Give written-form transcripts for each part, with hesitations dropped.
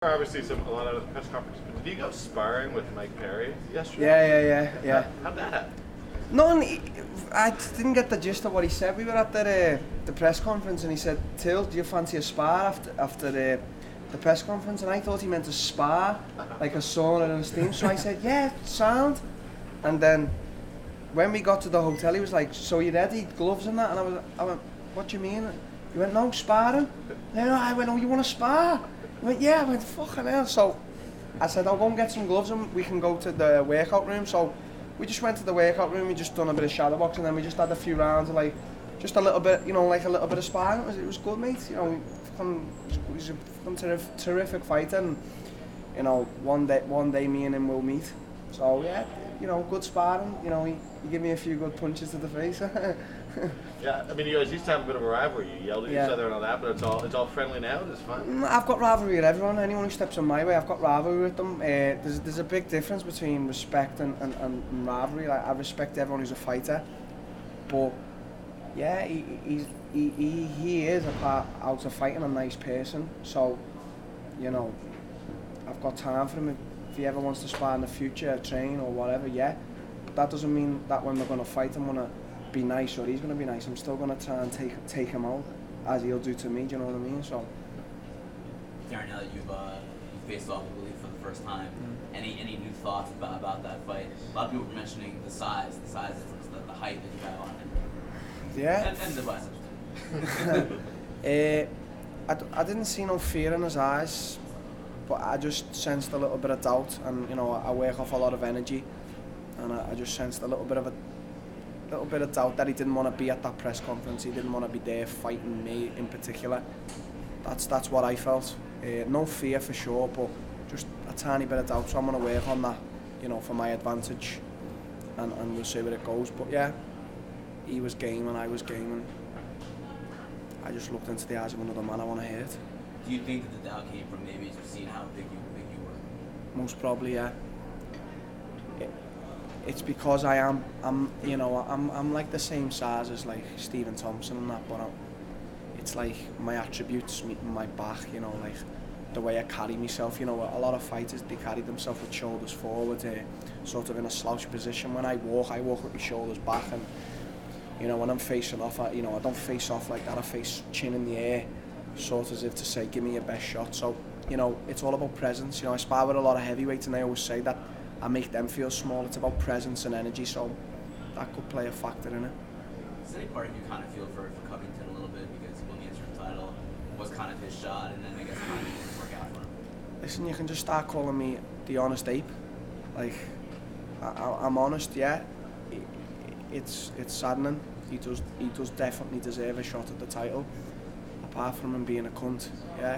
Obviously, a lot of press conferences. But did you go sparring with Mike Perry yesterday? Yeah. How'd that happen? No, I didn't get the gist of what he said. We were at the press conference, and he said, "Till, do you fancy a spar after the press conference?" And I thought he meant a spar, like a sauna and a steam. So I said, "Yeah, sound." And then when we got to the hotel, he was like, "So you ready? Gloves and that?" And I went, "What do you mean?" He went, "No, sparring." And I went, "Oh, you want to spar?" He went, "Yeah." I went, "Fucking hell." So I said, "I'll go and get some gloves and we can go to the workout room." So we just went to the workout room, we just done a bit of shadow boxing, and then we just had a few rounds of like, just a little bit, like a little bit of sparring. It was good, mate. He's a terrific fighter, and one day me and him will meet. So yeah, good sparring. He gave me a few good punches to the face. Yeah, I mean, you guys used to have a bit of a rivalry. You yelled at each other and all that, but it's all friendly now. It's fun. I've got rivalry with everyone. Anyone who steps on my way, I've got rivalry with them. There's a big difference between respect and rivalry. Like, I respect everyone who's a fighter, but yeah, he is out of fighting a nice person. So, I've got time for him if he ever wants to spar in the future, train or whatever. Yeah, but that doesn't mean that when we're gonna fight, I'm gonna be nice or he's gonna be nice. I'm still gonna try and take him out as he'll do to me. Do you know what I mean? So, Darren, now that you've faced off with Woodley for the first time, any new thoughts about that fight? A lot of people were mentioning the size, the height that you got on him. Yeah. And the biceps. I didn't see no fear in his eyes, but I just sensed a little bit of doubt, and I work off a lot of energy, and I just sensed a little bit of doubt that he didn't want to be at that press conference. He didn't want to be there fighting me in particular. That's what I felt. No fear for sure, but just a tiny bit of doubt. So I'm going to work on that, for my advantage, and we'll see where it goes. But yeah, he was game and I was game, and I just looked into the eyes of another man I want to hurt. Do you think that the doubt came from maybe just seeing how big you were? Most probably, yeah. It's because I'm like the same size as like Stephen Thompson and that, but it's like my attributes meeting my back, like the way I carry myself. A lot of fighters, they carry themselves with shoulders forward, sort of in a slouch position. When I walk with my shoulders back, and when I'm facing off, I don't face off like that. I face chin in the air, sort of as if to say, give me your best shot. So, it's all about presence. I spar with a lot of heavyweights, and I always say that I make them feel small. It's about presence and energy, so that could play a factor in it. Does any part of you kind of feel for Covington a little bit, because he won the interim title, was kind of his shot, and then I guess kind of didn't work out for him? Listen, you can just start calling me the honest ape. Like, I'm honest, yeah. It's saddening. He does definitely deserve a shot at the title. Apart from him being a cunt, yeah,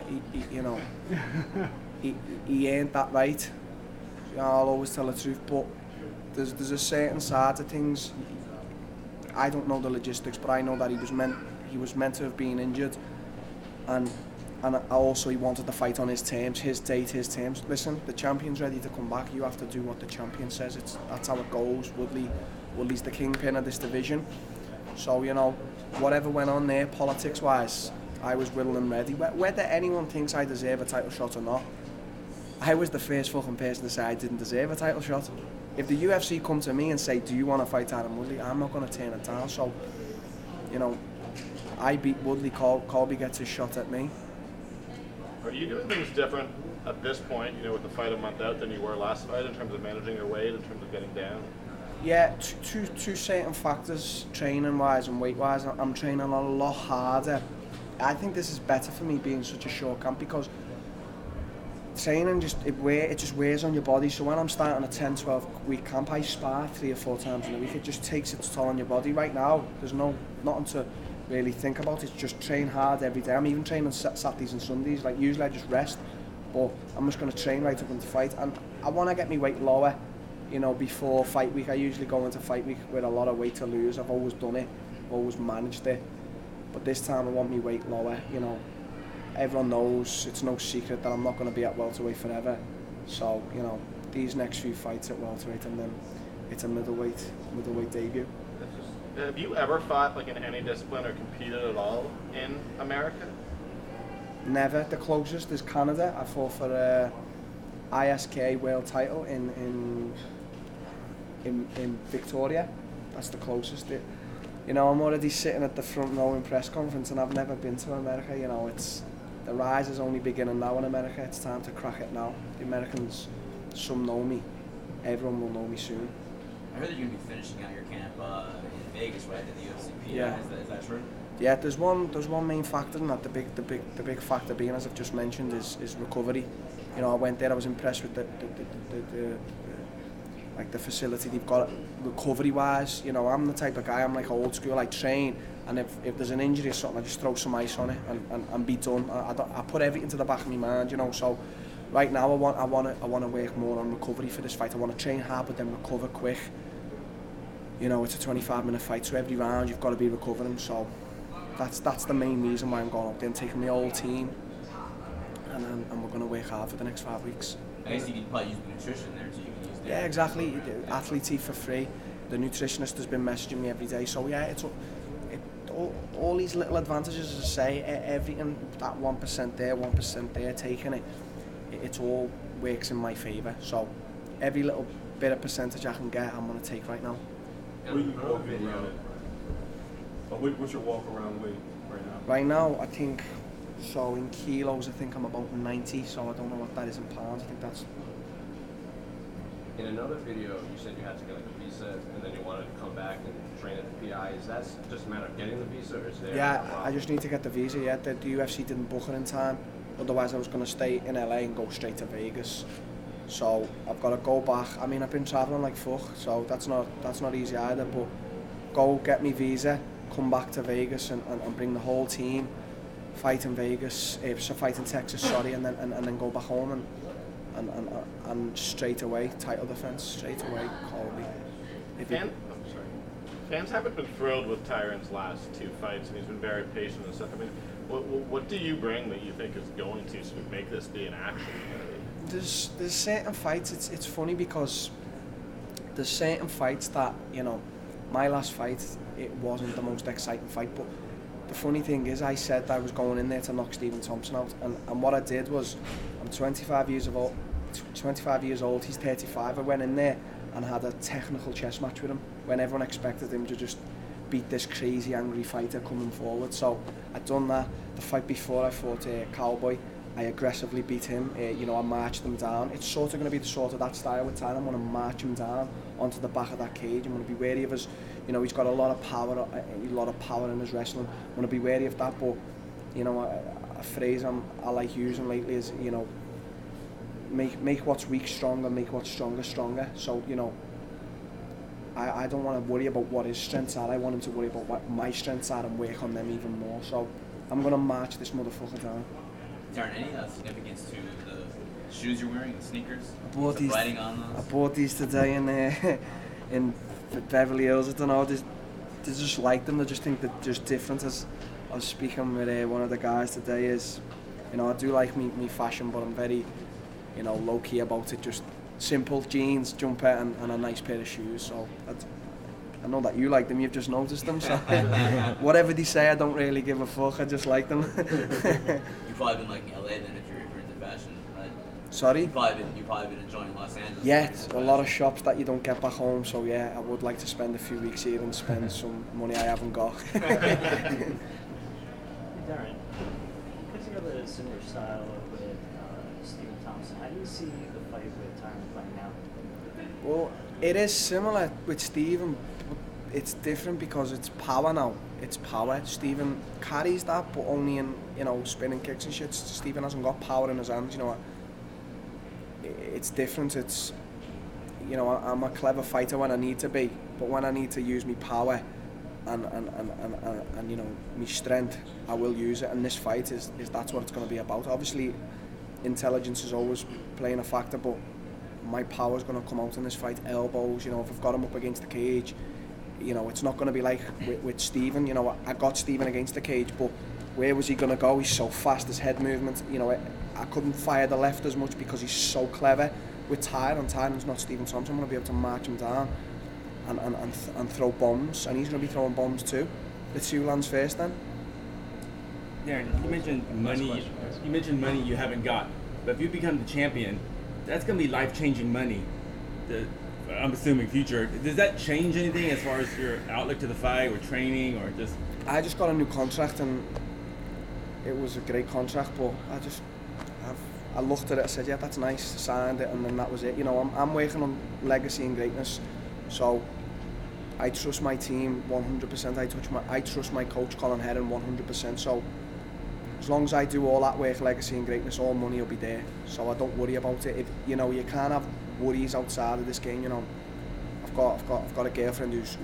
he ain't that right. I'll always tell the truth, but there's a certain side to things. I don't know the logistics, but I know that he was meant to have been injured, and also he wanted to fight on his terms, his date, his terms. Listen, the champion's ready to come back. You have to do what the champion says. That's how it goes. Woodley's the kingpin of this division. So whatever went on there, politics-wise, I was willing and ready. Whether anyone thinks I deserve a title shot or not, I was the first fucking person to say I didn't deserve a title shot. If the UFC come to me and say, do you want to fight Tyron Woodley, I'm not going to turn it down. So, I beat Woodley, Colby gets his shot at me. Are you doing things different at this point, with the fight a month out, than you were last fight, in terms of managing your weight, in terms of getting down? Yeah, two certain factors, training-wise and weight-wise. I'm training a lot harder. I think this is better for me being such a short camp, because training it just wears on your body. So when I'm starting a 10-12 week camp, I spar 3 or 4 times in a week. It just takes its toll on your body. Right now, there's nothing to really think about. It's just train hard every day. I'm even training Saturdays and Sundays. Like, usually I just rest, but I'm just going to train right up into fight. And I want to get my weight lower, before fight week. I usually go into fight week with a lot of weight to lose. I've always done it, always managed it. But this time I want my weight lower, Everyone knows, it's no secret that I'm not going to be at welterweight forever. So, these next few fights at welterweight, and then it's a middleweight debut. Have you ever fought like in any discipline or competed at all in America? Never. The closest is Canada. I fought for a ISK world title in Victoria. That's the closest. You know, I'm already sitting at the front row in press conference, and I've never been to America. You know, the rise is only beginning now in America. It's time to crack it now. The Americans, some know me. Everyone will know me soon. I heard that you're going to be finishing out your camp in Vegas, right, at the UFC. Yeah. Is that true? Yeah, there's one main factor in that. The big factor being, as I've just mentioned, is recovery. You know, I went there. I was impressed with the facility they've got recovery wise. You know, I'm the type of guy. I'm like old school. I train, and if there's an injury or something, I just throw some ice on it and be done. I put everything to the back of my mind. You know, so right now I want to work more on recovery for this fight. I want to train hard, but then recover quick. You know, it's a 25-minute fight, so every round you've got to be recovering. So that's the main reason why I'm going up there and taking my whole team, and we're going to work hard for the next 5 weeks. I guess you can probably use the nutrition there, so you can use the... Yeah, exactly. The athletes eat for free. The nutritionist has been messaging me every day. So yeah, all these little advantages, as I say, everything, that 1% there, 1% there, taking it all works in my favour. So every little bit of percentage I can get, I'm going to take right now. What's your walk around weight right now? Right now, I think, so in kilos, I think I'm about 90, so I don't know what that is in pounds. I think that's... In another video, you said you had to get like a visa, and then you wanted to come back and train at the PI. Is that just a matter of getting the visa, or is there... Yeah, I just need to get the visa, yeah. The UFC didn't book it in time. Otherwise, I was going to stay in LA and go straight to Vegas. So I've got to go back. I mean, I've been travelling like fuck, so that's not easy either, but go get me visa, come back to Vegas and bring the whole team, fight in Vegas, fight in Texas, sorry, and then go back home and straight away, title defense, straight away, Colby. Fans haven't been thrilled with Tyron's last 2 fights, and he's been very patient and stuff. I mean, what do you bring that you think is going to sort of make this be an action? There's certain fights, it's funny because there's certain fights that, you know, my last fight, it wasn't the most exciting fight, but the funny thing is I said I was going in there to knock Stephen Thompson out, and what I did was, I'm 25 years old, he's 35, I went in there and had a technical chess match with him when everyone expected him to just beat this crazy angry fighter coming forward. So I'd done that. The fight before I fought Cowboy, I aggressively beat him, you know, I marched him down. It's sort of going to be the sort of that style with Tyron. I'm going to march him down onto the back of that cage. I'm going to be wary of his, you know, he's got a lot of power in his wrestling. I'm going to be wary of that, but, you know, a phrase I like using lately is, you know, make what's weak stronger, make what's stronger stronger. So, you know, I don't want to worry about what his strengths are. I want him to worry about what my strengths are and work on them even more. So I'm going to march this motherfucker down. Darren, any significance to the shoes you're wearing, the sneakers? I bought these. Writing on those? I bought these today in Beverly Hills. I don't know. They just like them. I just think they're just different. As I was speaking with one of the guys today, is, you know, I do like me fashion, but I'm very, you know, low key about it. Just simple jeans, jumper, and a nice pair of shoes. So I know that you like them. You've just noticed them. So whatever they say, I don't really give a fuck. I just like them. You've probably been liking LA then if you're into fashion, right? Sorry? You've probably been enjoying Los Angeles. Yeah, it's a lot of shops that you don't get back home. So yeah, I would like to spend a few weeks here and spend some money I haven't got. Hey Darren, because you have a similar style with Stephen Thompson, how do you see the fight with Tyron playing out? Well, it is similar with Stephen, but it's different because it's power now. It's power. Stephen carries that, but only in, you know, spinning kicks and shit. Stephen hasn't got power in his hands, you know. It's different. It's, you know, I'm a clever fighter when I need to be, but when I need to use my power and you know, my strength, I will use it. And this fight is that's what it's going to be about. Obviously, intelligence is always playing a factor, but my power is going to come out in this fight. Elbows, you know, if I've got him up against the cage, you know, it's not going to be like with Stephen. You know, I got Stephen against the cage, but where was he going to go? He's so fast, his head movement, you know, I couldn't fire the left as much because he's so clever. With Tyron's not Stephen Thompson. I'm going to be able to march him down and throw bombs, and he's going to be throwing bombs too. Let's see who lands first then. Darren, you mentioned money. You mentioned money you haven't got, but if you become the champion, that's going to be life-changing money. I'm assuming future. Does that change anything as far as your outlook to the fight or training or just? I just got a new contract and it was a great contract, but I looked at it, I said, yeah, that's nice, signed it, and then that was it. You know, I'm working on legacy and greatness, so I trust my team 100%. I trust my coach Colin Heron 100%. So as long as I do all that work, legacy and greatness, all money will be there. So I don't worry about it. You know, you can't have worries outside of this game. You know, I've got a girlfriend who's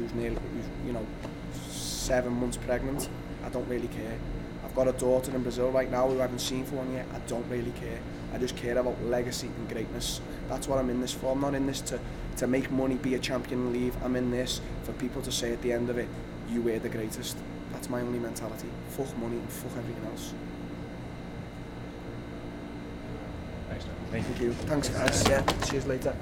7 months pregnant. I don't really care. I've got a daughter in Brazil right now who I haven't seen for 1 year. I don't really care. I just care about legacy and greatness. That's what I'm in this for. I'm not in this to make money, be a champion and leave. I'm in this for people to say at the end of it, you were the greatest. That's my only mentality. Fuck money and fuck everything else. Thanks, Darren. Thank you. Thank you. Thanks guys. Yeah. Cheers later.